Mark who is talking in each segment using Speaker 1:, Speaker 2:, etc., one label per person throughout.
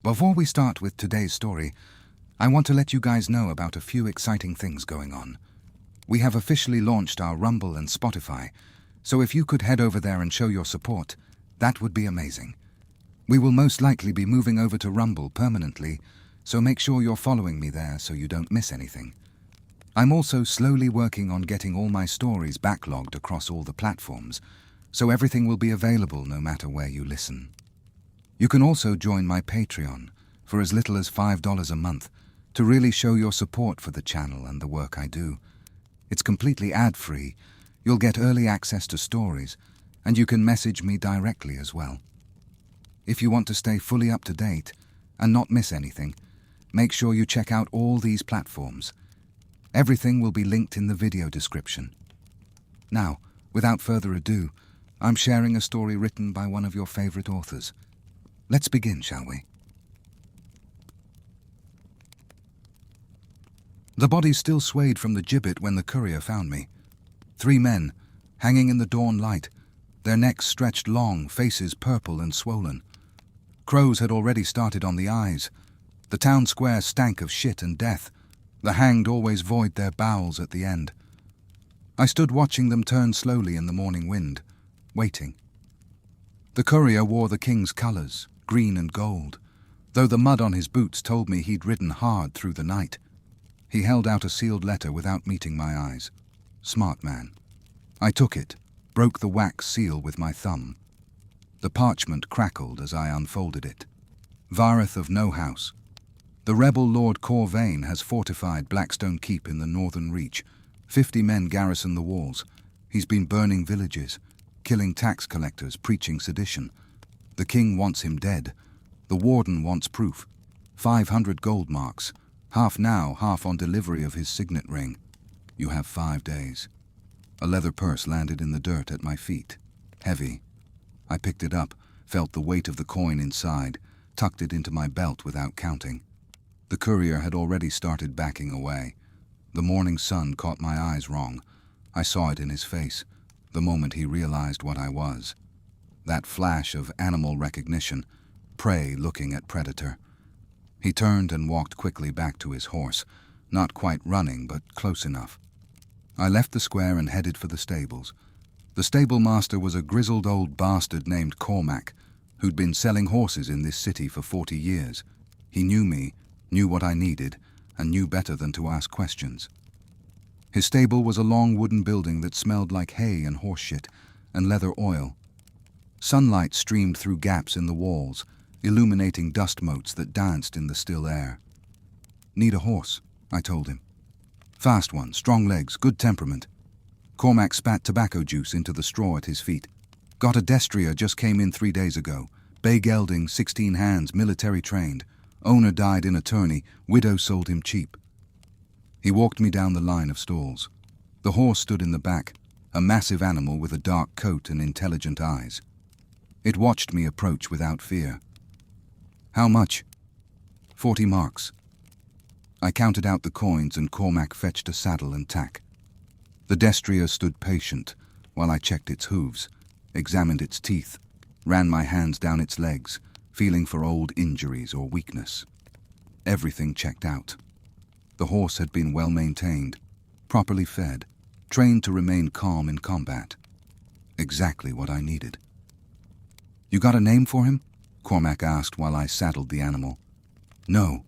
Speaker 1: Before we start with today's story, I want to let you guys know about a few exciting things going on. We have officially launched our Rumble and Spotify, so if you could head over there and show your support, that would be amazing. We will most likely be moving over to Rumble permanently, so make sure you're following me there so you don't miss anything. I'm also slowly working on getting all my stories backlogged across all the platforms, so everything will be available no matter where you listen. You can also join my Patreon for as little as $5 a month to really show your support for the channel and the work I do. It's completely ad-free, you'll get early access to stories, and you can message me directly as well. If you want to stay fully up to date and not miss anything, make sure you check out all these platforms. Everything will be linked in the video description. Now, without further ado, I'm sharing a story written by one of your favorite authors. Let's begin, shall we? The body still swayed from the gibbet when the courier found me. 3 men, hanging in the dawn light, their necks stretched long, faces purple and swollen. Crows had already started on the eyes. The town square stank of shit and death. The hanged always void their bowels at the end. I stood watching them turn slowly in the morning wind, waiting. The courier wore the king's colours, green and gold, though the mud on his boots told me he'd ridden hard through the night. He held out a sealed letter without meeting my eyes. Smart man. I took it, broke the wax seal with my thumb. The parchment crackled as I unfolded it. Vareth of No House. The rebel Lord Corvain has fortified Blackstone Keep in the northern reach. 50 men garrison the walls. He's been burning villages, killing tax collectors, preaching sedition. The king wants him dead. The warden wants proof. 500 gold marks, half now, half on delivery of his signet ring. You have 5 days. A leather purse landed in the dirt at my feet. Heavy. I picked it up, felt the weight of the coin inside, tucked it into my belt without counting. The courier had already started backing away. The morning sun caught my eyes wrong. I saw it in his face, the moment he realized what I was. That flash of animal recognition, prey looking at predator. He turned and walked quickly back to his horse, not quite running, but close enough. I left the square and headed for the stables. The stable master was a grizzled old bastard named Cormac, who'd been selling horses in this city for 40 years. He knew me, knew what I needed, and knew better than to ask questions. His stable was a long wooden building that smelled like hay and horse shit and leather oil. Sunlight streamed through gaps in the walls, illuminating dust motes that danced in the still air. Need a horse, I told him. Fast one, strong legs, good temperament. Cormac spat tobacco juice into the straw at his feet. Got a destrier, just came in 3 days ago. Bay gelding, 16 hands, military trained. Owner died in a tourney, widow sold him cheap. He walked me down the line of stalls. The horse stood in the back, a massive animal with a dark coat and intelligent eyes. It watched me approach without fear. How much? 40 marks. I counted out the coins and Cormac fetched a saddle and tack. The destrier stood patient while I checked its hooves, examined its teeth, ran my hands down its legs, feeling for old injuries or weakness. Everything checked out. The horse had been well maintained, properly fed, trained to remain calm in combat. Exactly what I needed. You got a name for him? Cormac asked while I saddled the animal. No.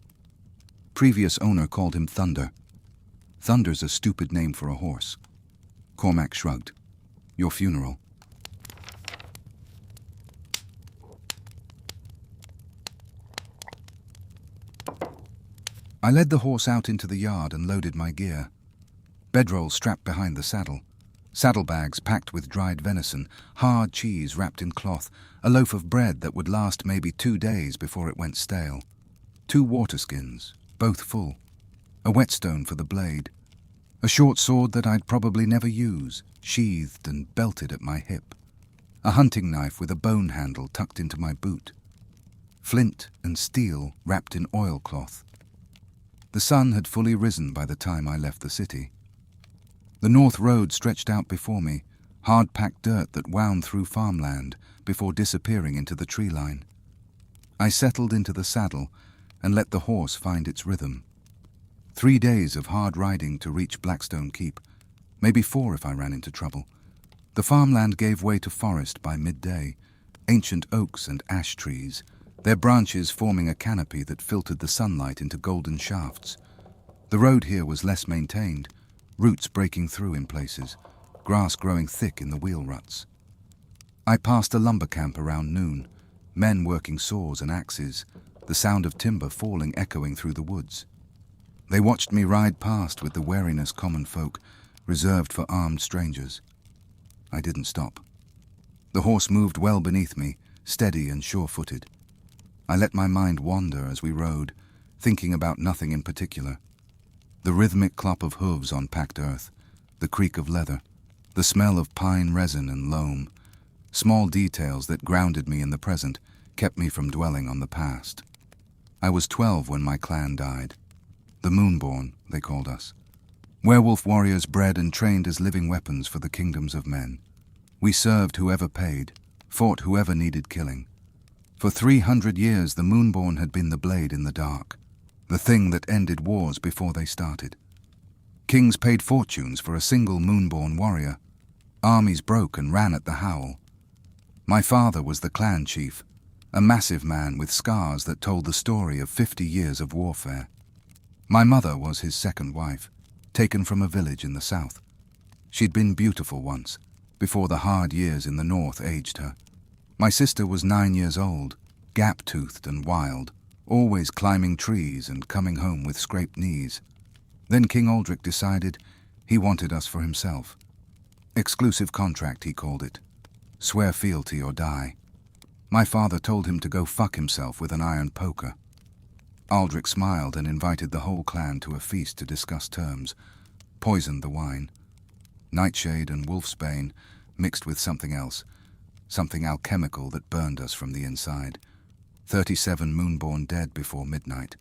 Speaker 1: Previous owner called him Thunder. Thunder's a stupid name for a horse. Cormac shrugged. Your funeral. I led the horse out into the yard and loaded my gear. Bedroll strapped behind the saddle. Saddlebags packed with dried venison, hard cheese wrapped in cloth, a loaf of bread that would last maybe 2 days before it went stale. 2 water skins, both full. A whetstone for the blade. A short sword that I'd probably never use, sheathed and belted at my hip. A hunting knife with a bone handle tucked into my boot. Flint and steel wrapped in oilcloth. The sun had fully risen by the time I left the city. The north road stretched out before me, hard-packed dirt that wound through farmland before disappearing into the tree line. I settled into the saddle and let the horse find its rhythm. 3 days of hard riding to reach Blackstone Keep, maybe 4 if I ran into trouble. The farmland gave way to forest by midday, ancient oaks and ash trees, their branches forming a canopy that filtered the sunlight into golden shafts. The road here was less maintained, roots breaking through in places, grass growing thick in the wheel ruts. I passed a lumber camp around noon, men working saws and axes, the sound of timber falling echoing through the woods. They watched me ride past with the wariness common folk, reserved for armed strangers. I didn't stop. The horse moved well beneath me, steady and sure-footed. I let my mind wander as we rode, thinking about nothing in particular. The rhythmic clop of hooves on packed earth, the creak of leather, the smell of pine resin and loam, small details that grounded me in the present, kept me from dwelling on the past. I was 12 when my clan died. The MoonBorn, they called us. Werewolf warriors bred and trained as living weapons for the kingdoms of men. We served whoever paid, fought whoever needed killing. For 300 years the MoonBorn had been the blade in the dark, the thing that ended wars before they started. Kings paid fortunes for a single MoonBorn warrior. Armies broke and ran at the howl. My father was the clan chief, a massive man with scars that told the story of 50 years of warfare. My mother was his second wife, taken from a village in the south. She'd been beautiful once, before the hard years in the north aged her. My sister was 9 years old, gap-toothed and wild, always climbing trees and coming home with scraped knees. Then King Aldrich decided he wanted us for himself. Exclusive contract, he called it. Swear fealty or die. My father told him to go fuck himself with an iron poker. Aldrich smiled and invited the whole clan to a feast to discuss terms, poisoned the wine. Nightshade and wolfsbane mixed with something else, something alchemical that burned us from the inside. 37 MoonBorn dead before midnight.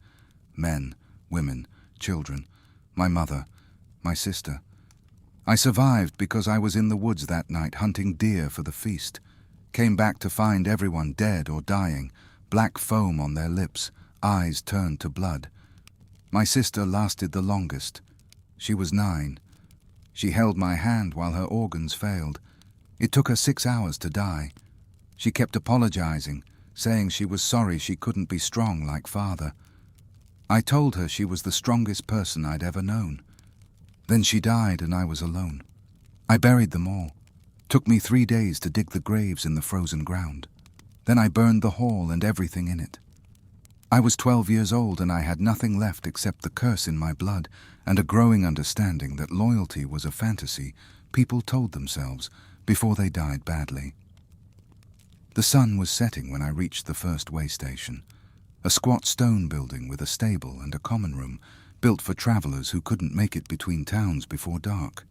Speaker 1: Men, women, children, my mother, my sister. I survived because I was in the woods that night hunting deer for the feast. Came back to find everyone dead or dying, black foam on their lips, eyes turned to blood. My sister lasted the longest. She was 9. She held my hand while her organs failed. It took her 6 hours to die. She kept apologizing, saying she was sorry she couldn't be strong like father. I told her she was the strongest person I'd ever known. Then she died and I was alone. I buried them all. Took me 3 days to dig the graves in the frozen ground. Then I burned the hall and everything in it. I was 12 years old and I had nothing left except the curse in my blood and a growing understanding that loyalty was a fantasy people told themselves before they died badly. The sun was setting when I reached the first way station, a squat stone building with a stable and a common room built for travelers who couldn't make it between towns before dark.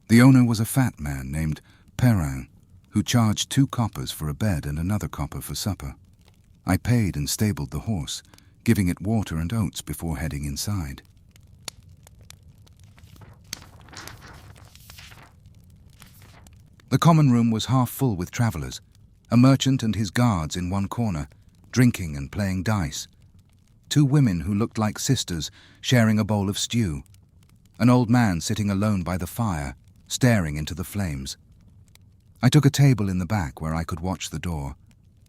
Speaker 1: The owner was a fat man named Perrin, who charged 2 coppers for a bed and another copper for supper. I paid and stabled the horse, giving it water and oats before heading inside. The common room was half full with travelers, a merchant and his guards in one corner, drinking and playing dice. 2 women who looked like sisters sharing a bowl of stew. An old man sitting alone by the fire, staring into the flames. I took a table in the back where I could watch the door.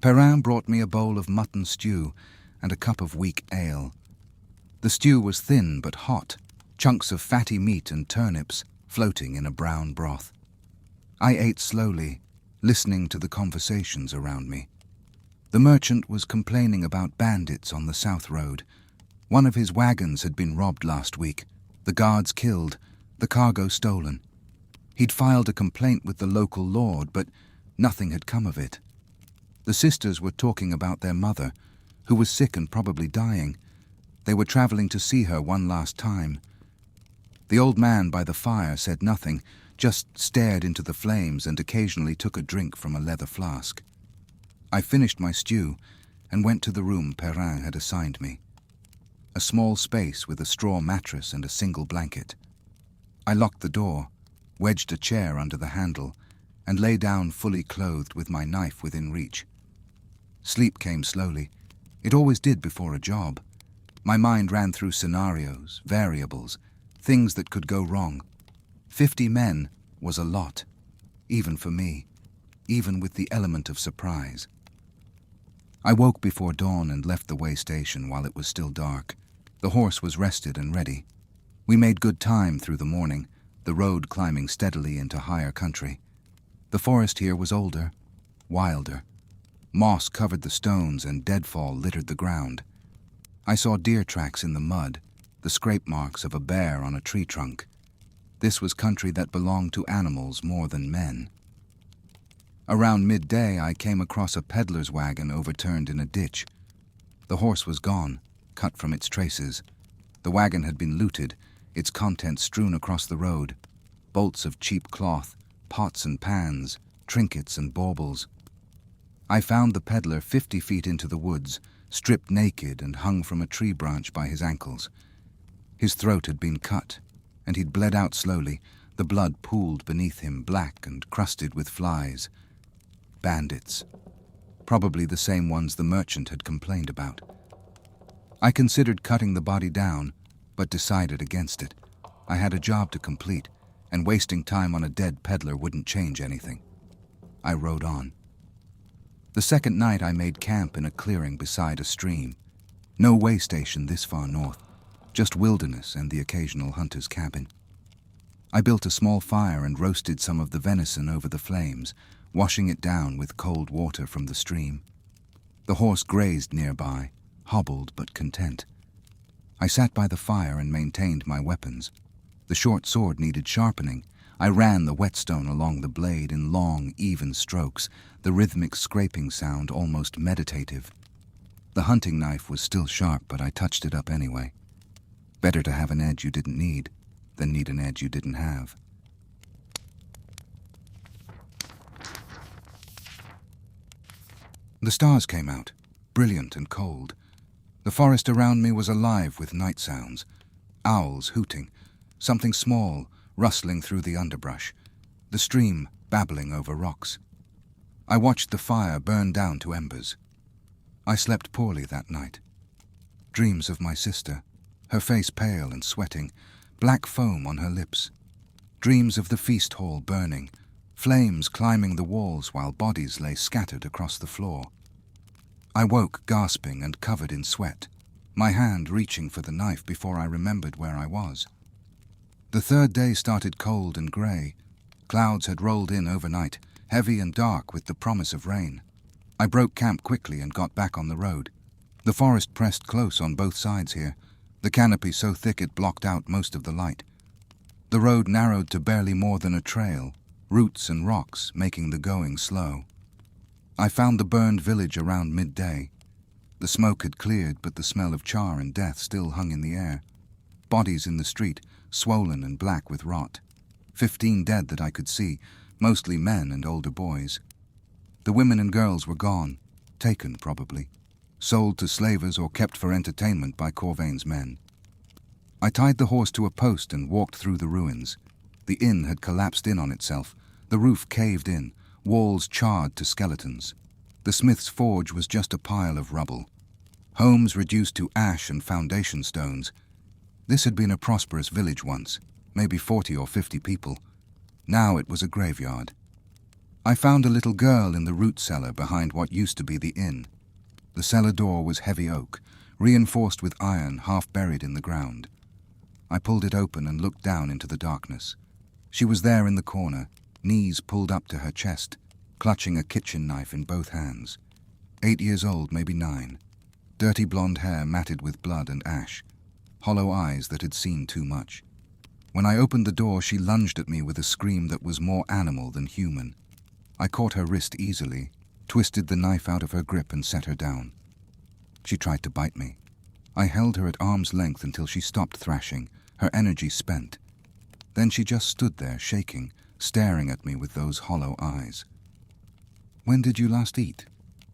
Speaker 1: Perrin brought me a bowl of mutton stew and a cup of weak ale. The stew was thin but hot, chunks of fatty meat and turnips floating in a brown broth. I ate slowly, listening to the conversations around me. The merchant was complaining about bandits on the South Road. One of his wagons had been robbed last week, the guards killed, the cargo stolen. He'd filed a complaint with the local lord, but nothing had come of it. The sisters were talking about their mother, who was sick and probably dying. They were traveling to see her one last time. The old man by the fire said nothing, just stared into the flames and occasionally took a drink from a leather flask. I finished my stew and went to the room Perrin had assigned me. A small space with a straw mattress and a single blanket. I locked the door, wedged a chair under the handle, and lay down fully clothed with my knife within reach. Sleep came slowly, It always did before a job. My mind ran through scenarios, variables, things that could go wrong. 50 men was a lot, even for me, even with the element of surprise. I woke before dawn and left the way station while it was still dark. The horse was rested and ready. We made good time through the morning, the road climbing steadily into higher country. The forest here was older, wilder. Moss covered the stones and deadfall littered the ground. I saw deer tracks in the mud, the scrape marks of a bear on a tree trunk. This was country that belonged to animals more than men. Around midday, I came across a peddler's wagon overturned in a ditch. The horse was gone, cut from its traces. The wagon had been looted, its contents strewn across the road. Bolts of cheap cloth, pots and pans, trinkets and baubles. I found the peddler 50 feet into the woods, stripped naked and hung from a tree branch by his ankles. His throat had been cut, and he'd bled out slowly. The blood pooled beneath him, black and crusted with flies. Bandits. Probably the same ones the merchant had complained about. I considered cutting the body down, but decided against it. I had a job to complete, and wasting time on a dead peddler wouldn't change anything. I rode on. The second night I made camp in a clearing beside a stream. No way station this far north, just wilderness and the occasional hunter's cabin. I built a small fire and roasted some of the venison over the flames, washing it down with cold water from the stream. The horse grazed nearby, hobbled but content. I sat by the fire and maintained my weapons. The short sword needed sharpening. I ran the whetstone along the blade in long, even strokes, the rhythmic scraping sound almost meditative. The hunting knife was still sharp, but I touched it up anyway. Better to have an edge you didn't need than need an edge you didn't have. The stars came out, brilliant and cold. The forest around me was alive with night sounds. Owls hooting, something small rustling through the underbrush, the stream babbling over rocks. I watched the fire burn down to embers. I slept poorly that night. Dreams of my sister, her face pale and sweating, black foam on her lips. Dreams of the feast hall burning, flames climbing the walls while bodies lay scattered across the floor. I woke gasping and covered in sweat, my hand reaching for the knife before I remembered where I was. The third day started cold and grey. Clouds had rolled in overnight, heavy and dark with the promise of rain. I broke camp quickly and got back on the road. The forest pressed close on both sides here, the canopy so thick it blocked out most of the light. The road narrowed to barely more than a trail, roots and rocks making the going slow. I found the burned village around midday. The smoke had cleared, but the smell of char and death still hung in the air. Bodies in the street, swollen and black with rot. 15 dead that I could see, mostly men and older boys. The women and girls were gone, taken probably, sold to slavers or kept for entertainment by Corvain's men. I tied the horse to a post and walked through the ruins. The inn had collapsed in on itself, the roof caved in, walls charred to skeletons. The smith's forge was just a pile of rubble. Homes reduced to ash and foundation stones. This had been a prosperous village once, maybe 40 or 50 people. Now it was a graveyard. I found a little girl in the root cellar behind what used to be the inn. The cellar door was heavy oak, reinforced with iron half buried in the ground. I pulled it open and looked down into the darkness. She was there in the corner, knees pulled up to her chest, clutching a kitchen knife in both hands. 8 years old, maybe 9. Dirty blonde hair matted with blood and ash. Hollow eyes that had seen too much. When I opened the door, she lunged at me with a scream that was more animal than human. I caught her wrist easily, twisted the knife out of her grip and set her down. She tried to bite me. I held her at arm's length until she stopped thrashing, her energy spent. Then she just stood there, shaking, staring at me with those hollow eyes. "When did you last eat?"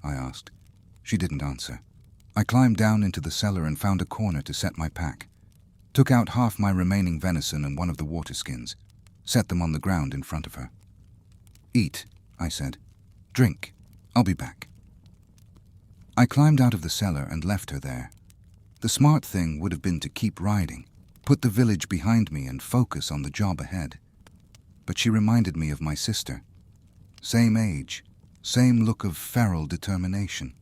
Speaker 1: I asked. She didn't answer. I climbed down into the cellar and found a corner to set my pack. Took out half my remaining venison and one of the water skins. Set them on the ground in front of her. "Eat," I said. "Drink. I'll be back." I climbed out of the cellar and left her there. The smart thing would have been to keep riding, put the village behind me and focus on the job ahead. But she reminded me of my sister. Same age, same look of feral determination.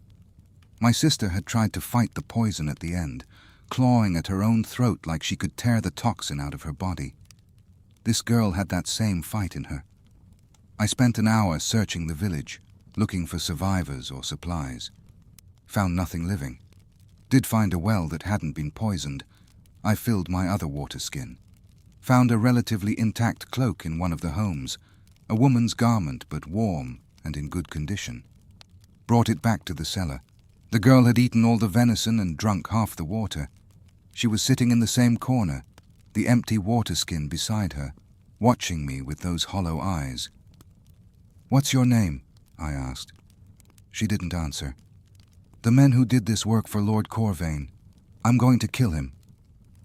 Speaker 1: My sister had tried to fight the poison at the end, clawing at her own throat like she could tear the toxin out of her body. This girl had that same fight in her. I spent an hour searching the village, looking for survivors or supplies. Found nothing living. Did find a well that hadn't been poisoned. I filled my other water skin. Found a relatively intact cloak in one of the homes, a woman's garment but warm and in good condition. Brought it back to the cellar. The girl had eaten all the venison and drunk half the water. She was sitting in the same corner, the empty water skin beside her, watching me with those hollow eyes. "What's your name?" I asked. She didn't answer. "The men who did this work for Lord Corvain. I'm going to kill him."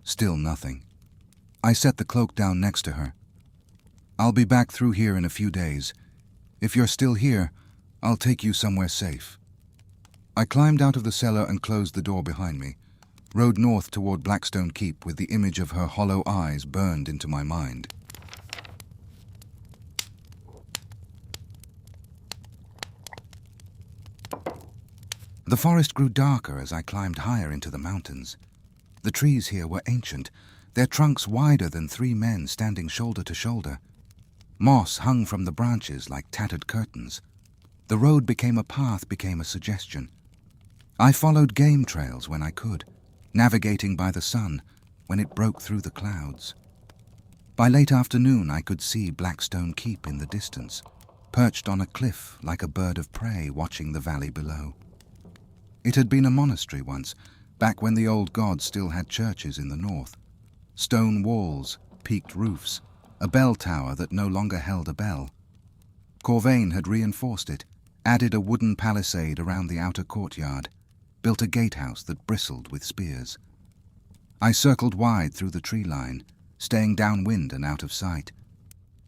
Speaker 1: Still nothing. I set the cloak down next to her. "I'll be back through here in a few days. If you're still here, I'll take you somewhere safe." I climbed out of the cellar and closed the door behind me, rode north toward Blackstone Keep with the image of her hollow eyes burned into my mind. The forest grew darker as I climbed higher into the mountains. The trees here were ancient, their trunks wider than 3 men standing shoulder to shoulder. Moss hung from the branches like tattered curtains. The road became a path, became a suggestion. I followed game trails when I could, navigating by the sun when it broke through the clouds. By late afternoon I could see Blackstone Keep in the distance, perched on a cliff like a bird of prey watching the valley below. It had been a monastery once, back when the old gods still had churches in the north. Stone walls, peaked roofs, a bell tower that no longer held a bell. Corvain had reinforced it, added a wooden palisade around the outer courtyard, built a gatehouse that bristled with spears. I circled wide through the tree line, staying downwind and out of sight.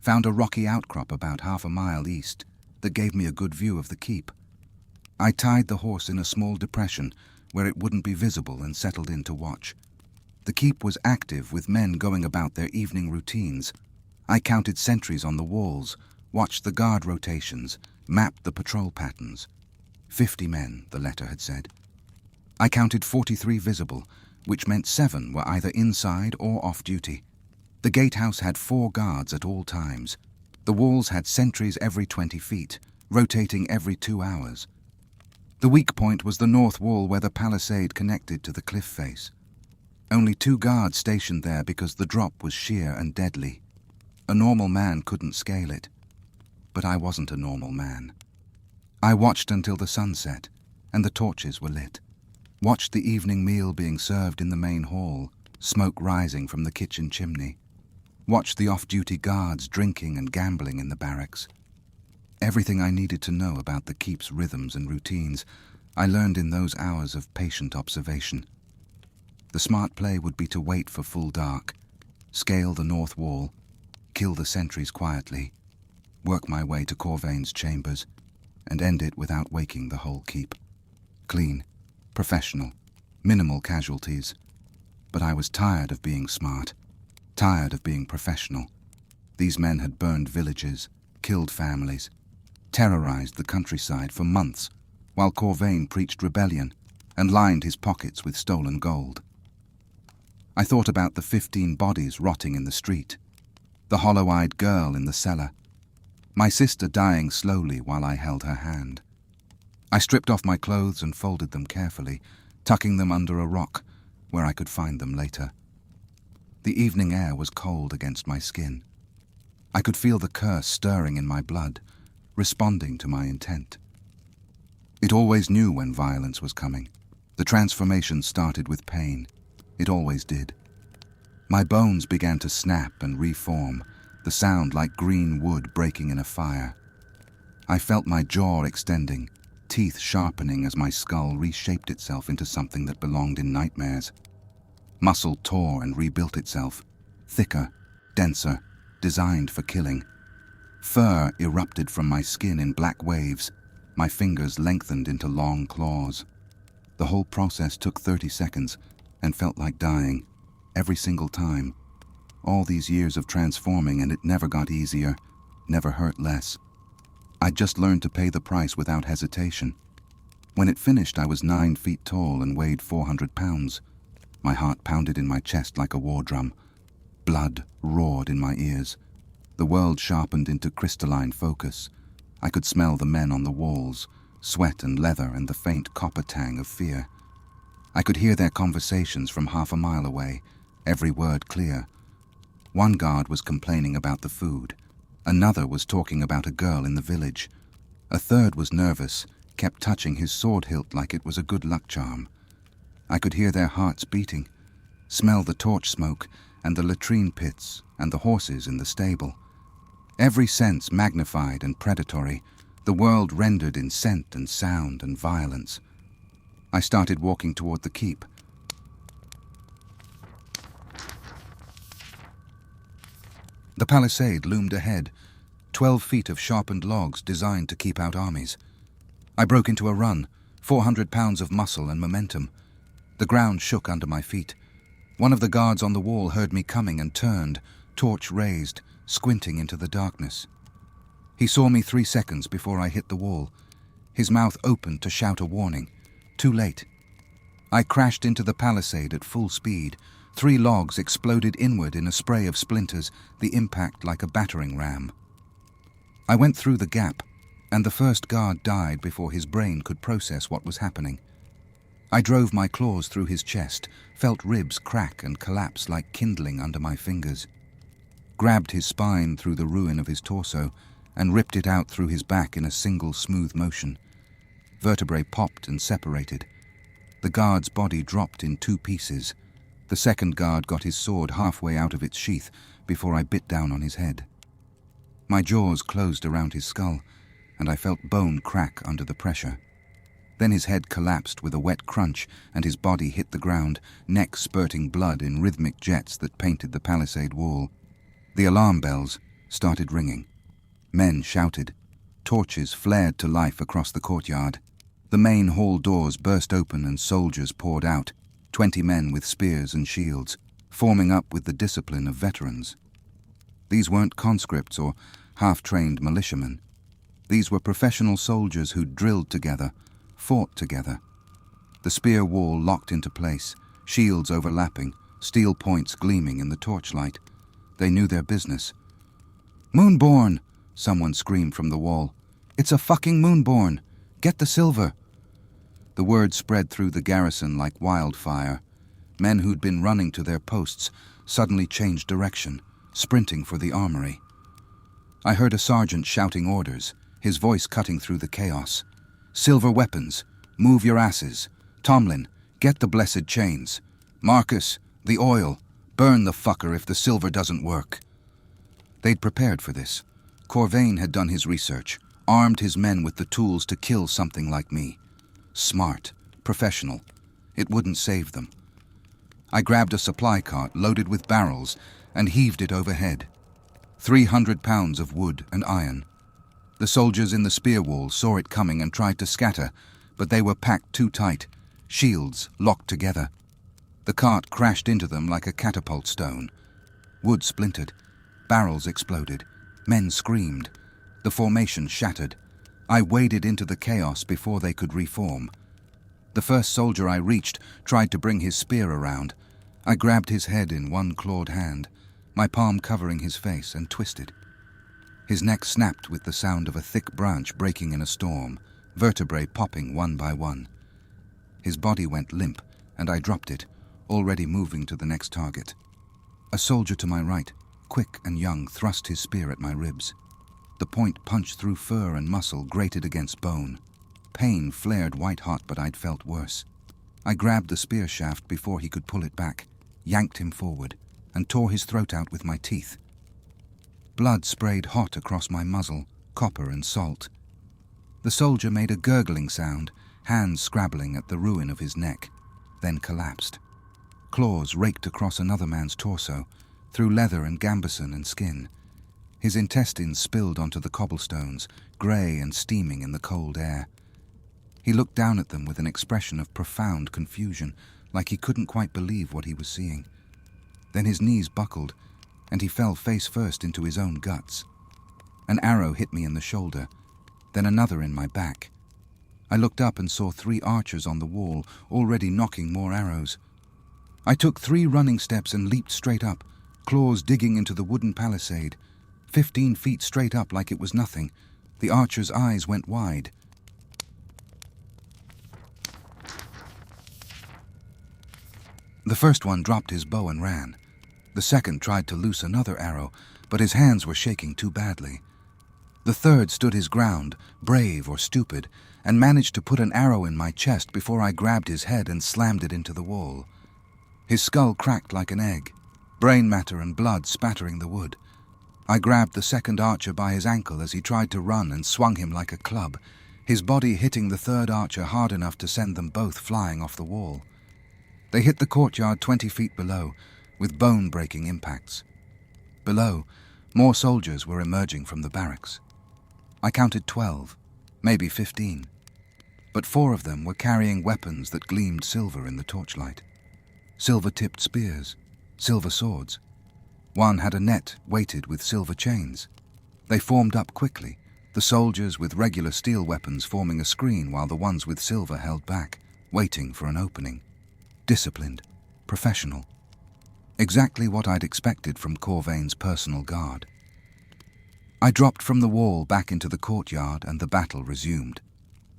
Speaker 1: Found a rocky outcrop about half a mile east that gave me a good view of the keep. I tied the horse in a small depression where it wouldn't be visible and settled in to watch. The keep was active with men going about their evening routines. I counted sentries on the walls, watched the guard rotations, mapped the patrol patterns. 50 men, the letter had said. I counted 43 visible, which meant 7 were either inside or off duty. The gatehouse had 4 guards at all times. The walls had sentries every 20 feet, rotating every 2 hours. The weak point was the north wall where the palisade connected to the cliff face. Only 2 guards stationed there because the drop was sheer and deadly. A normal man couldn't scale it. But I wasn't a normal man. I watched until the sun set, and the torches were lit. Watched the evening meal being served in the main hall, smoke rising from the kitchen chimney. Watched the off-duty guards drinking and gambling in the barracks. Everything I needed to know about the keep's rhythms and routines, I learned in those hours of patient observation. The smart play would be to wait for full dark, scale the north wall, kill the sentries quietly, work my way to Corvain's chambers, and end it without waking the whole keep. Clean, professional, minimal casualties. But I was tired of being smart, tired of being professional. These men had burned villages, killed families, terrorized the countryside for months, while Corvain preached rebellion and lined his pockets with stolen gold. I thought about the 15 bodies rotting in the street, the hollow-eyed girl in the cellar, my sister dying slowly while I held her hand. I stripped off my clothes and folded them carefully, tucking them under a rock where I could find them later. The evening air was cold against my skin. I could feel the curse stirring in my blood, responding to my intent. It always knew when violence was coming. The transformation started with pain. It always did. My bones began to snap and reform, the sound like green wood breaking in a fire. I felt my jaw extending, teeth sharpening as my skull reshaped itself into something that belonged in nightmares. Muscle tore and rebuilt itself, thicker, denser, designed for killing. Fur erupted from my skin in black waves, my fingers lengthened into long claws. The whole process took 30 seconds and felt like dying, every single time. All these years of transforming and it never got easier, never hurt less. I'd just learned to pay the price without hesitation. When it finished, I was 9 feet tall and weighed 400 pounds. My heart pounded in my chest like a war drum. Blood roared in my ears. The world sharpened into crystalline focus. I could smell the men on the walls, sweat and leather and the faint copper tang of fear. I could hear their conversations from half a mile away, every word clear. One guard was complaining about the food. Another was talking about a girl in the village. A third was nervous, kept touching his sword hilt like it was a good luck charm. I could hear their hearts beating, smell the torch smoke and the latrine pits and the horses in the stable. Every sense magnified and predatory, the world rendered in scent and sound and violence. I started walking toward the keep. The palisade loomed ahead, 12 feet of sharpened logs designed to keep out armies. I broke into a run, 400 pounds of muscle and momentum. The ground shook under my feet. One of the guards on the wall heard me coming and turned, torch raised, squinting into the darkness. He saw me 3 seconds before I hit the wall. His mouth opened to shout a warning. Too late. I crashed into the palisade at full speed. 3 logs exploded inward in a spray of splinters, the impact like a battering ram. I went through the gap, and the first guard died before his brain could process what was happening. I drove my claws through his chest, felt ribs crack and collapse like kindling under my fingers, grabbed his spine through the ruin of his torso, and ripped it out through his back in a single smooth motion. Vertebrae popped and separated. The guard's body dropped in 2 pieces. The second guard got his sword halfway out of its sheath before I bit down on his head. My jaws closed around his skull, and I felt bone crack under the pressure. Then his head collapsed with a wet crunch, and his body hit the ground, neck spurting blood in rhythmic jets that painted the palisade wall. The alarm bells started ringing. Men shouted. Torches flared to life across the courtyard. The main hall doors burst open and soldiers poured out, 20 men with spears and shields, forming up with the discipline of veterans. These weren't conscripts or half-trained militiamen. These were professional soldiers who'd drilled together, fought together. The spear wall locked into place, shields overlapping, steel points gleaming in the torchlight. They knew their business. "MoonBorn!" someone screamed from the wall. "It's a fucking MoonBorn! Get the silver!" The word spread through the garrison like wildfire. Men who'd been running to their posts suddenly changed direction, sprinting for the armory. I heard a sergeant shouting orders, his voice cutting through the chaos. "Silver weapons! Move your asses! Tomlin, get the blessed chains! Marcus, the oil! Burn the fucker if the silver doesn't work!" They'd prepared for this. Corvain had done his research, armed his men with the tools to kill something like me. Smart, professional. It wouldn't save them. I grabbed a supply cart loaded with barrels and heaved it overhead. 300 pounds of wood and iron. The soldiers in the spear wall saw it coming and tried to scatter, but they were packed too tight, shields locked together. The cart crashed into them like a catapult stone. Wood splintered. Barrels exploded. Men screamed. The formation shattered. I waded into the chaos before they could reform. The first soldier I reached tried to bring his spear around. I grabbed his head in one clawed hand, my palm covering his face, and twisted. His neck snapped with the sound of a thick branch breaking in a storm, vertebrae popping one by one. His body went limp, and I dropped it, already moving to the next target. A soldier to my right, quick and young, thrust his spear at my ribs. The point punched through fur and muscle, grated against bone. Pain flared white-hot, but I'd felt worse. I grabbed the spear shaft before he could pull it back, yanked him forward, and tore his throat out with my teeth. Blood sprayed hot across my muzzle, copper and salt. The soldier made a gurgling sound, hands scrabbling at the ruin of his neck, then collapsed. Claws raked across another man's torso, through leather and gambeson and skin. His intestines spilled onto the cobblestones, grey and steaming in the cold air. He looked down at them with an expression of profound confusion, like he couldn't quite believe what he was seeing. Then his knees buckled, and he fell face first into his own guts. An arrow hit me in the shoulder, then another in my back. I looked up and saw 3 archers on the wall, already knocking more arrows. I took 3 running steps and leaped straight up, claws digging into the wooden palisade. 15 feet straight up like it was nothing. The archer's eyes went wide. The first one dropped his bow and ran. The second tried to loose another arrow, but his hands were shaking too badly. The third stood his ground, brave or stupid, and managed to put an arrow in my chest before I grabbed his head and slammed it into the wall. His skull cracked like an egg, brain matter and blood spattering the wood. I grabbed the second archer by his ankle as he tried to run and swung him like a club, his body hitting the third archer hard enough to send them both flying off the wall. They hit the courtyard 20 feet below, with bone-breaking impacts. Below, more soldiers were emerging from the barracks. I counted 12, maybe 15, but 4 of them were carrying weapons that gleamed silver in the torchlight. Silver-tipped spears, silver swords. One had a net weighted with silver chains. They formed up quickly, the soldiers with regular steel weapons forming a screen while the ones with silver held back, waiting for an opening. Disciplined, professional. Exactly what I'd expected from Corvain's personal guard. I dropped from the wall back into the courtyard and the battle resumed.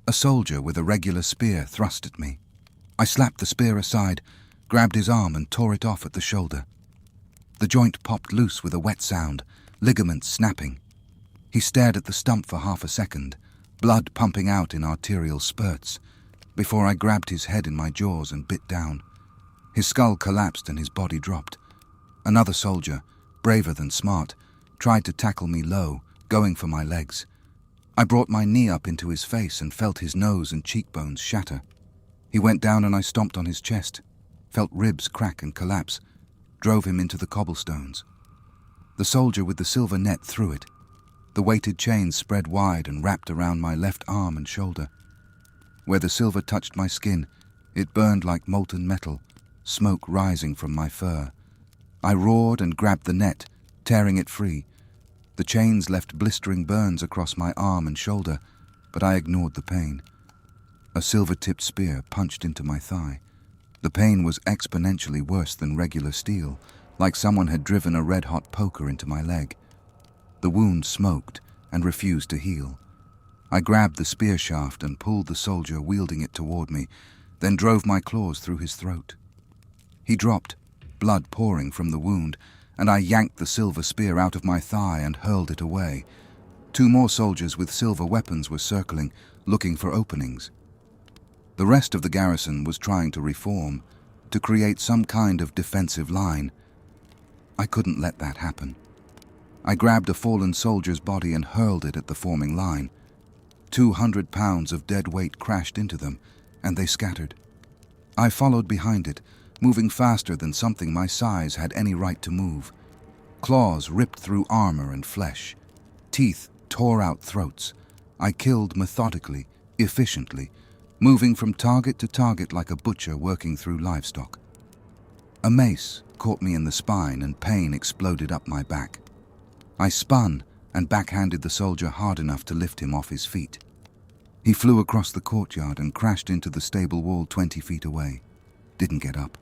Speaker 1: A soldier with a regular spear thrust at me. I slapped the spear aside, grabbed his arm and tore it off at the shoulder. The joint popped loose with a wet sound, ligaments snapping. He stared at the stump for half a second, blood pumping out in arterial spurts, before I grabbed his head in my jaws and bit down. His skull collapsed and his body dropped. Another soldier, braver than smart, tried to tackle me low, going for my legs. I brought my knee up into his face and felt his nose and cheekbones shatter. He went down and I stomped on his chest, felt ribs crack and collapse, drove him into the cobblestones. The soldier with the silver net threw it. The weighted chains spread wide and wrapped around my left arm and shoulder. Where the silver touched my skin, it burned like molten metal, smoke rising from my fur. I roared and grabbed the net, tearing it free. The chains left blistering burns across my arm and shoulder, but I ignored the pain. A silver-tipped spear punched into my thigh. The pain was exponentially worse than regular steel, like someone had driven a red-hot poker into my leg. The wound smoked and refused to heal. I grabbed the spear shaft and pulled the soldier wielding it toward me, then drove my claws through his throat. He dropped, blood pouring from the wound, and I yanked the silver spear out of my thigh and hurled it away. 2 more soldiers with silver weapons were circling, looking for openings. The rest of the garrison was trying to reform, to create some kind of defensive line. I couldn't let that happen. I grabbed a fallen soldier's body and hurled it at the forming line. 200 pounds of dead weight crashed into them, and they scattered. I followed behind it, moving faster than something my size had any right to move. Claws ripped through armor and flesh. Teeth tore out throats. I killed methodically, efficiently, moving from target to target like a butcher working through livestock. A mace caught me in the spine and pain exploded up my back. I spun and backhanded the soldier hard enough to lift him off his feet. He flew across the courtyard and crashed into the stable wall 20 feet away. Didn't get up.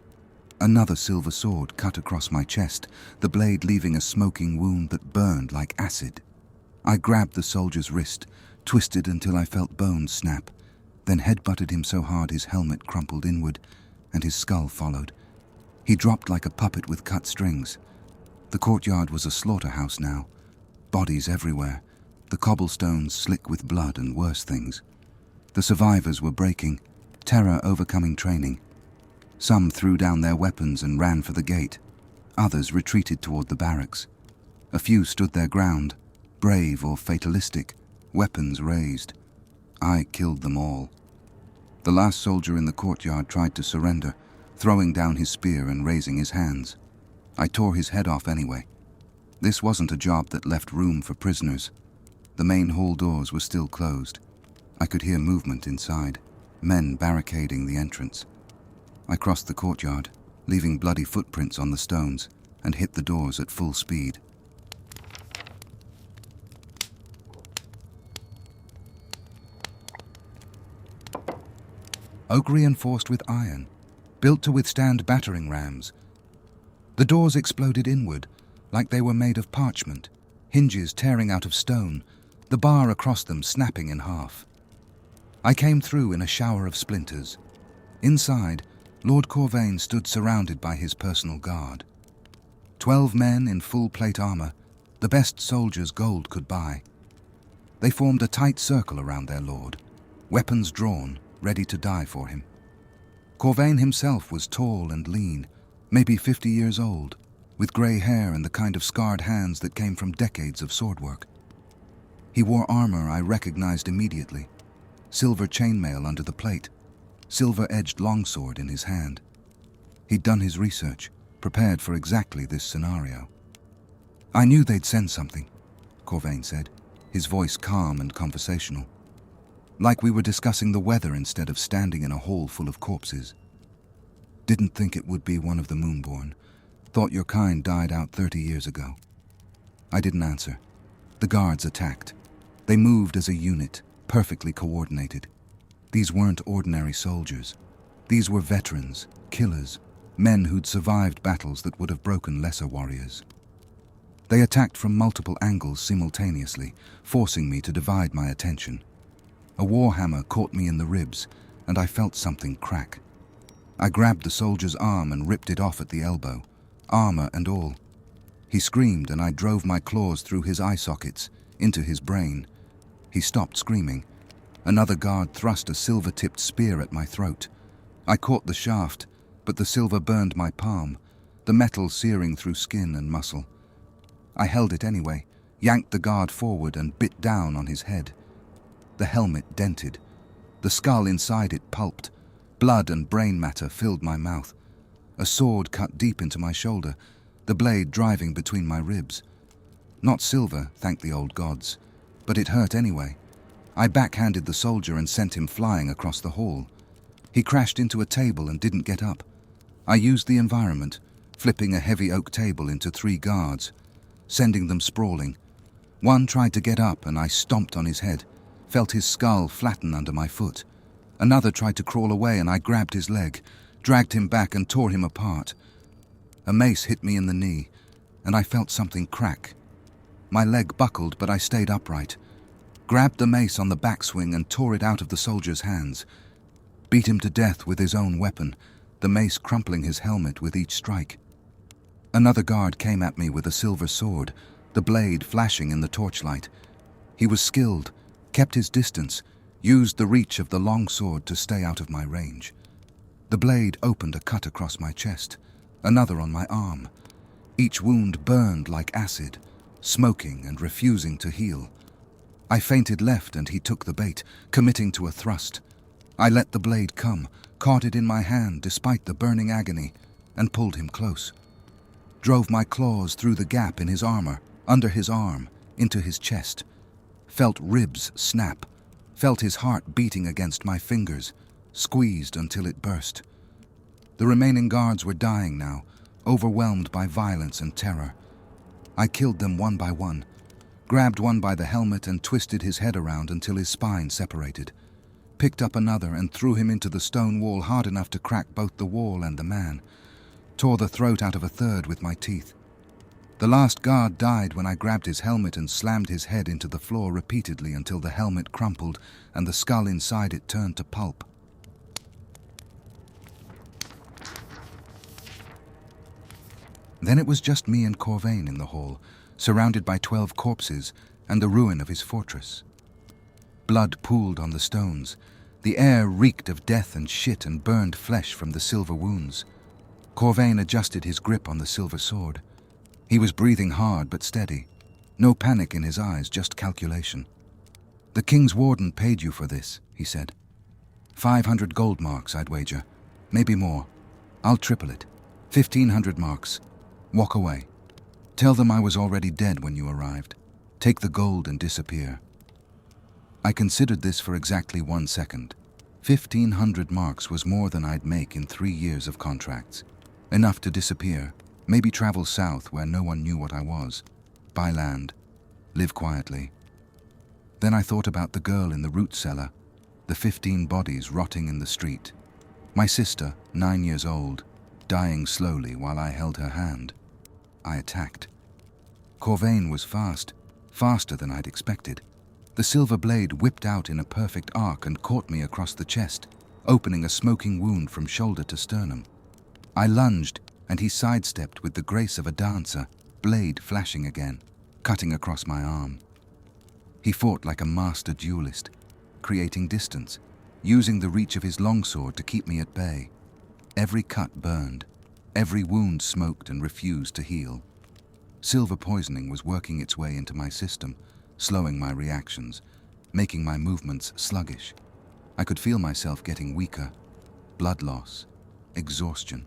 Speaker 1: Another silver sword cut across my chest, the blade leaving a smoking wound that burned like acid. I grabbed the soldier's wrist, twisted until I felt bones snap, then headbutted him so hard his helmet crumpled inward, and his skull followed. He dropped like a puppet with cut strings. The courtyard was a slaughterhouse now. Bodies everywhere, the cobblestones slick with blood and worse things. The survivors were breaking, terror overcoming training. Some threw down their weapons and ran for the gate. Others retreated toward the barracks. A few stood their ground, brave or fatalistic, weapons raised. I killed them all. The last soldier in the courtyard tried to surrender, throwing down his spear and raising his hands. I tore his head off anyway. This wasn't a job that left room for prisoners. The main hall doors were still closed. I could hear movement inside. men barricading the entrance. I crossed the courtyard, leaving bloody footprints on the stones, and hit the doors at full speed. Oak reinforced with iron, built to withstand battering rams. The doors exploded inward, like they were made of parchment, hinges tearing out of stone, the bar across them snapping in half. I came through in a shower of splinters. Inside, Lord Corvain stood surrounded by his personal guard. 12 men in full plate armor, the best soldiers gold could buy. They formed a tight circle around their lord, weapons drawn, ready to die for him. Corvain himself was tall and lean, maybe 50 years old, with grey hair and the kind of scarred hands that came from decades of sword work. He wore armor I recognized immediately, silver chainmail under the plate, silver-edged longsword in his hand. He'd done his research, prepared for exactly this scenario. "I knew they'd send something," Corvain said, his voice calm and conversational, like we were discussing the weather instead of standing in a hall full of corpses. "Didn't think it would be one of the MoonBorn. Thought your kind died out 30 years ago." I didn't answer. The guards attacked. They moved as a unit, perfectly coordinated. These weren't ordinary soldiers. These were veterans, killers, men who'd survived battles that would have broken lesser warriors. They attacked from multiple angles simultaneously, forcing me to divide my attention. A warhammer caught me in the ribs, and I felt something crack. I grabbed the soldier's arm and ripped it off at the elbow, armor and all. He screamed, and I drove my claws through his eye sockets, into his brain. He stopped screaming. Another guard thrust a silver-tipped spear at my throat. I caught the shaft, but the silver burned my palm, the metal searing through skin and muscle. I held it anyway, yanked the guard forward and bit down on his head. The helmet dented. The skull inside it pulped. Blood and brain matter filled my mouth. A sword cut deep into my shoulder, the blade driving between my ribs. Not silver, thank the old gods, but it hurt anyway. I backhanded the soldier and sent him flying across the hall. He crashed into a table and didn't get up. I used the environment, flipping a heavy oak table into 3 guards, sending them sprawling. One tried to get up and I stomped on his head, felt his skull flatten under my foot. Another tried to crawl away and I grabbed his leg, dragged him back and tore him apart. A mace hit me in the knee, and I felt something crack. My leg buckled, but I stayed upright, grabbed the mace on the backswing and tore it out of the soldier's hands. Beat him to death with his own weapon, the mace crumpling his helmet with each strike. Another guard came at me with a silver sword, the blade flashing in the torchlight. He was skilled, kept his distance, used the reach of the long sword to stay out of my range. The blade opened a cut across my chest, another on my arm. Each wound burned like acid, smoking and refusing to heal. I feinted left and he took the bait, committing to a thrust. I let the blade come, caught it in my hand despite the burning agony, and pulled him close. Drove my claws through the gap in his armor, under his arm, into his chest. Felt ribs snap, felt his heart beating against my fingers, squeezed until it burst. The remaining guards were dying now, overwhelmed by violence and terror. I killed them one by one, grabbed one by the helmet and twisted his head around until his spine separated, picked up another and threw him into the stone wall hard enough to crack both the wall and the man, tore the throat out of a third with my teeth. The last guard died when I grabbed his helmet and slammed his head into the floor repeatedly until the helmet crumpled and the skull inside it turned to pulp. Then it was just me and Corvain in the hall, surrounded by 12 corpses and the ruin of his fortress. Blood pooled on the stones. The air reeked of death and shit and burned flesh from the silver wounds. Corvain adjusted his grip on the silver sword. He was breathing hard but steady. No panic in his eyes, just calculation. "The King's Warden paid you for this," he said. 500 gold marks, I'd wager. Maybe more. I'll triple it. 1,500 marks. Walk away. Tell them I was already dead when you arrived. Take the gold and disappear. I considered this for exactly 1 second. 1,500 marks was more than I'd make in 3 years of contracts. Enough to disappear, maybe travel south where no one knew what I was, buy land, live quietly. Then I thought about the girl in the root cellar, the 15 bodies rotting in the street. My sister, 9 years old, dying slowly while I held her hand. I attacked. Corvain was fast, faster than I'd expected. The silver blade whipped out in a perfect arc and caught me across the chest, opening a smoking wound from shoulder to sternum. I lunged, and he sidestepped with the grace of a dancer, blade flashing again, cutting across my arm. He fought like a master duelist, creating distance, using the reach of his longsword to keep me at bay. Every cut burned, every wound smoked and refused to heal. Silver poisoning was working its way into my system, slowing my reactions, making my movements sluggish. I could feel myself getting weaker, blood loss, exhaustion,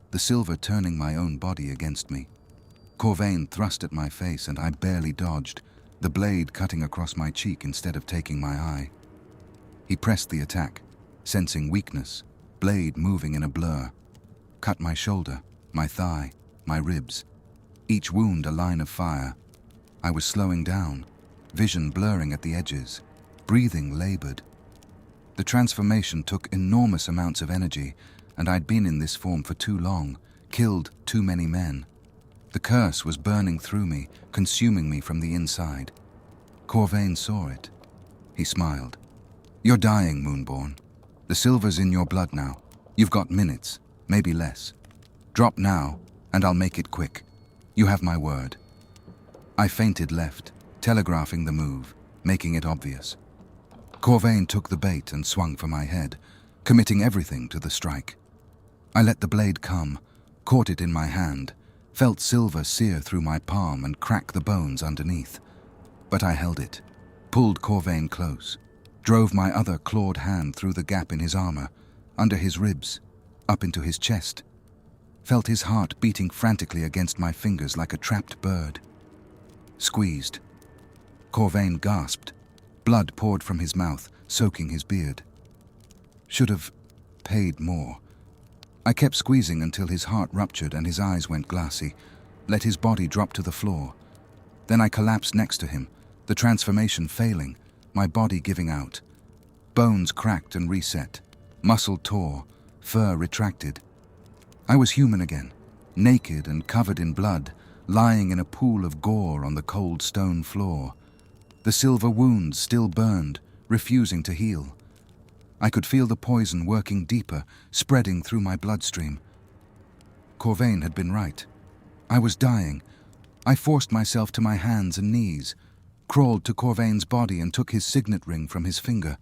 Speaker 1: the silver turning my own body against me. Corvain thrust at my face and I barely dodged, the blade cutting across my cheek instead of taking my eye. He pressed the attack, sensing weakness, blade moving in a blur. Cut my shoulder, my thigh, my ribs. Each wound a line of fire. I was slowing down, vision blurring at the edges, breathing labored. The transformation took enormous amounts of energy, and I'd been in this form for too long, killed too many men. The curse was burning through me, consuming me from the inside. Corvain saw it. He smiled. "You're dying, MoonBorn. The silver's in your blood now. You've got minutes, maybe less. Drop now, and I'll make it quick. You have my word." I feinted left, telegraphing the move, making it obvious. Corvain took the bait and swung for my head, committing everything to the strike. I let the blade come, caught it in my hand, felt silver sear through my palm and crack the bones underneath. But I held it, pulled Corvain close, drove my other clawed hand through the gap in his armor, under his ribs, up into his chest. Felt his heart beating frantically against my fingers like a trapped bird. Squeezed. Corvain gasped. Blood poured from his mouth, soaking his beard. Should have paid more. I kept squeezing until his heart ruptured and his eyes went glassy, let his body drop to the floor. Then I collapsed next to him, the transformation failing, my body giving out. Bones cracked and reset, muscle tore, fur retracted. I was human again, naked and covered in blood, lying in a pool of gore on the cold stone floor. The silver wounds still burned, refusing to heal. I could feel the poison working deeper, spreading through my bloodstream. Corvain had been right. I was dying. I forced myself to my hands and knees, crawled to Corvain's body and took his signet ring from his finger,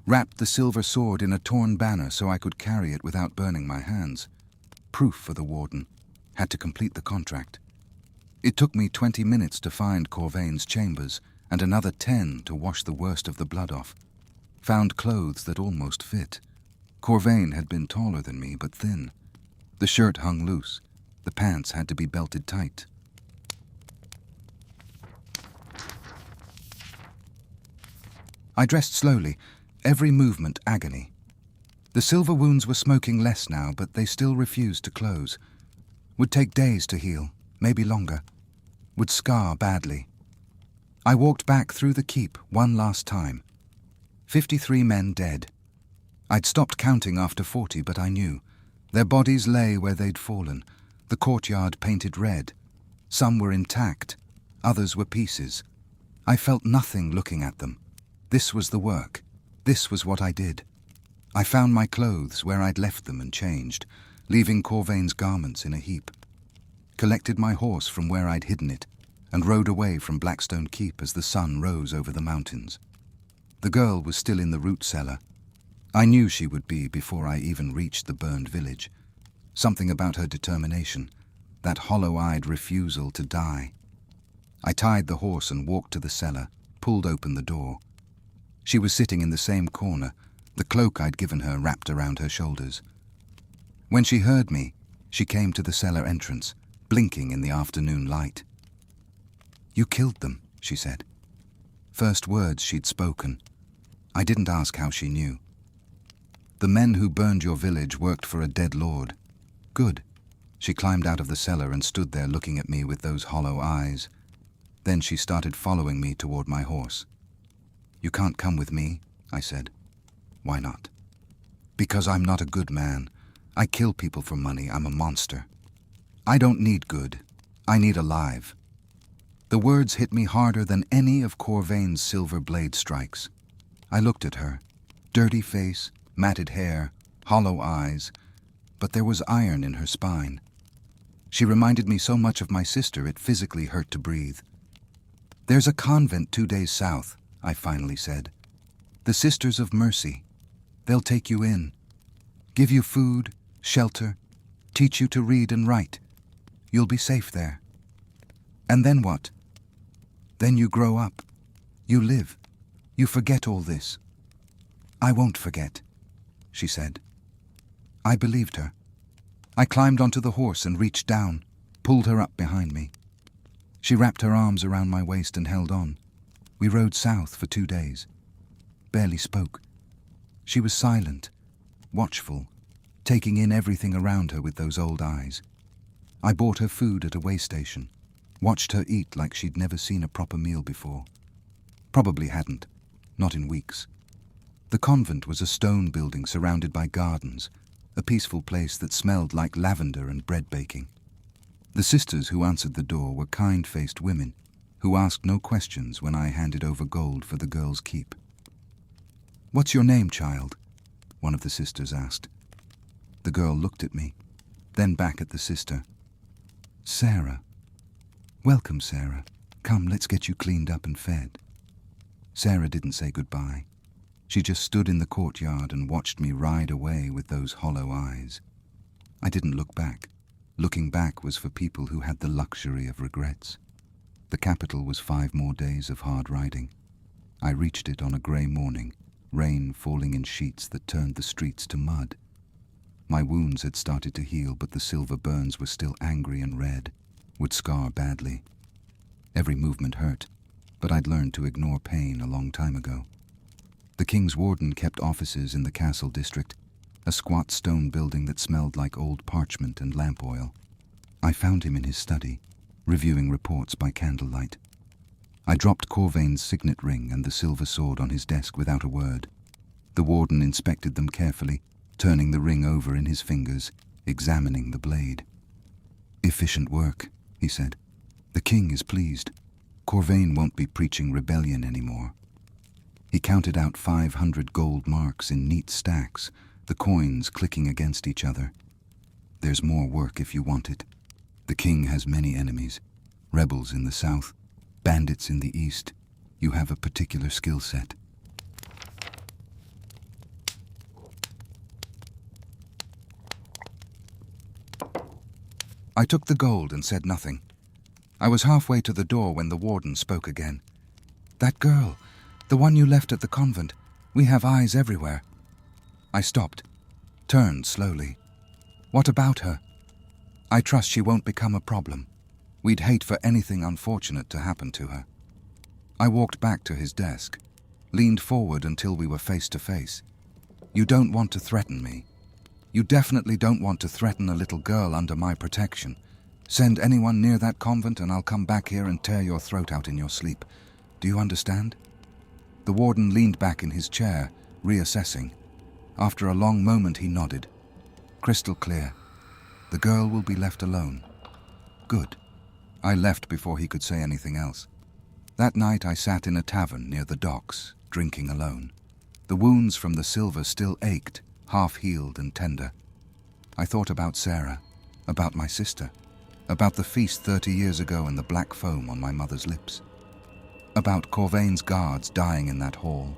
Speaker 1: wrapped the silver sword in a torn banner so I could carry it without burning my hands. Proof for the warden. Had to complete the contract. It took me 20 minutes to find Corvain's chambers, and another 10 to wash the worst of the blood off. Found clothes that almost fit. Corvain had been taller than me, but thin. The shirt hung loose. The pants had to be belted tight. I dressed slowly, every movement agony. The silver wounds were smoking less now, but they still refused to close. Would take days to heal, maybe longer. Would scar badly. I walked back through the keep one last time. 53 men dead. I'd stopped counting after 40, but I knew. Their bodies lay where they'd fallen, the courtyard painted red. Some were intact, others were pieces. I felt nothing looking at them. This was the work. This was what I did. I found my clothes where I'd left them and changed, leaving Corvain's garments in a heap. Collected my horse from where I'd hidden it, and rode away from Blackstone Keep as the sun rose over the mountains. The girl was still in the root cellar. I knew she would be before I even reached the burned village. Something about her determination, that hollow-eyed refusal to die. I tied the horse and walked to the cellar, pulled open the door. She was sitting in the same corner, the cloak I'd given her wrapped around her shoulders. When she heard me, she came to the cellar entrance, blinking in the afternoon light. "You killed them," she said. First words she'd spoken. I didn't ask how she knew. The men who burned your village worked for a dead lord. Good. She climbed out of the cellar and stood there looking at me with those hollow eyes. Then she started following me toward my horse. You can't come with me, I said. Why not? Because I'm not a good man. I kill people for money. I'm a monster. I don't need good. I need alive. The words hit me harder than any of Corvain's silver blade strikes. I looked at her. Dirty face, matted hair, hollow eyes, but there was iron in her spine. She reminded me so much of my sister it physically hurt to breathe. There's a convent 2 days south, I finally said. The Sisters of Mercy. They'll take you in, give you food, shelter, teach you to read and write. You'll be safe there. And then what? Then you grow up. You live. You forget all this. I won't forget, she said. I believed her. I climbed onto the horse and reached down, pulled her up behind me. She wrapped her arms around my waist and held on. We rode south for 2 days. Barely spoke. She was silent, watchful, taking in everything around her with those old eyes. I bought her food at a way station, watched her eat like she'd never seen a proper meal before. Probably hadn't, not in weeks. The convent was a stone building surrounded by gardens, a peaceful place that smelled like lavender and bread baking. The sisters who answered the door were kind-faced women who asked no questions when I handed over gold for the girl's keep. "What's your name, child?" one of the sisters asked. The girl looked at me, then back at the sister. "Sarah." "Welcome, Sarah. Come, let's get you cleaned up and fed." Sarah didn't say goodbye. She just stood in the courtyard and watched me ride away with those hollow eyes. I didn't look back. Looking back was for people who had the luxury of regrets. The capital was 5 more days of hard riding. I reached it on a grey morning, rain falling in sheets that turned the streets to mud. My wounds had started to heal, but the silver burns were still angry and red, would scar badly. Every movement hurt, but I'd learned to ignore pain a long time ago. The king's warden kept offices in the castle district, a squat stone building that smelled like old parchment and lamp oil. I found him in his study, reviewing reports by candlelight. I dropped Corvain's signet ring and the silver sword on his desk without a word. The warden inspected them carefully, turning the ring over in his fingers, examining the blade. "Efficient work," he said. "The king is pleased. Corvain won't be preaching rebellion anymore." He counted out 500 gold marks in neat stacks, the coins clicking against each other. "There's more work if you want it. The king has many enemies. Rebels in the south, bandits in the east. You have a particular skill set." I took the gold and said nothing. I was halfway to the door when the warden spoke again. "That girl, the one you left at the convent, we have eyes everywhere." I stopped, turned slowly. "What about her?" "I trust she won't become a problem. We'd hate for anything unfortunate to happen to her." I walked back to his desk, leaned forward until we were face to face. "You don't want to threaten me. You definitely don't want to threaten a little girl under my protection. Send anyone near that convent and I'll come back here and tear your throat out in your sleep. Do you understand?" The warden leaned back in his chair, reassessing. After a long moment he nodded. "Crystal clear. The girl will be left alone." "Good." I left before he could say anything else. That night I sat in a tavern near the docks, drinking alone. The wounds from the silver still ached, half-healed and tender. I thought about Sarah, about my sister, about the feast 30 years ago and the black foam on my mother's lips, about Corvain's guards dying in that hall,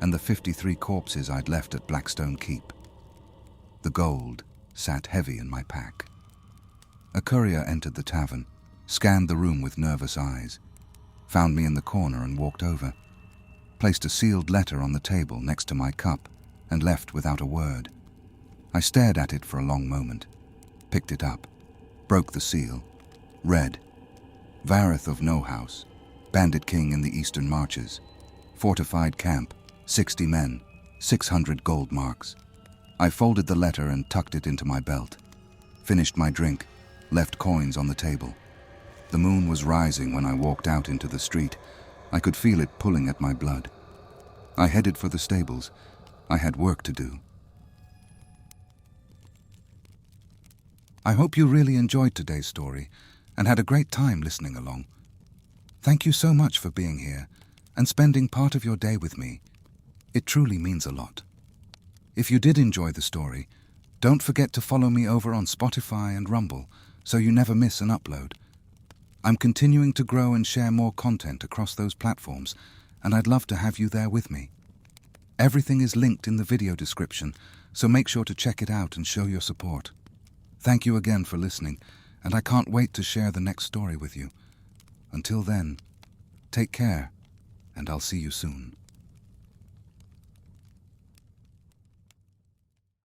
Speaker 1: and the 53 corpses I'd left at Blackstone Keep. The gold sat heavy in my pack. A courier entered the tavern, scanned the room with nervous eyes, found me in the corner and walked over, placed a sealed letter on the table next to my cup, and left without a word. I stared at it for a long moment, picked it up, broke the seal, read, "Vareth of No House, Bandit King in the Eastern Marches, fortified camp, 60 men, 600 gold marks." I folded the letter and tucked it into my belt. Finished my drink, left coins on the table. The moon was rising when I walked out into the street. I could feel it pulling at my blood. I headed for the stables. I had work to do. I hope you really enjoyed today's story and had a great time listening along. Thank you so much for being here and spending part of your day with me. It truly means a lot. If you did enjoy the story, don't forget to follow me over on Spotify and Rumble so you never miss an upload. I'm continuing to grow and share more content across those platforms, and I'd love to have you there with me. Everything is linked in the video description, so make sure to check it out and show your support. Thank you again for listening, and I can't wait to share the next story with you. Until then, take care, and I'll see you soon.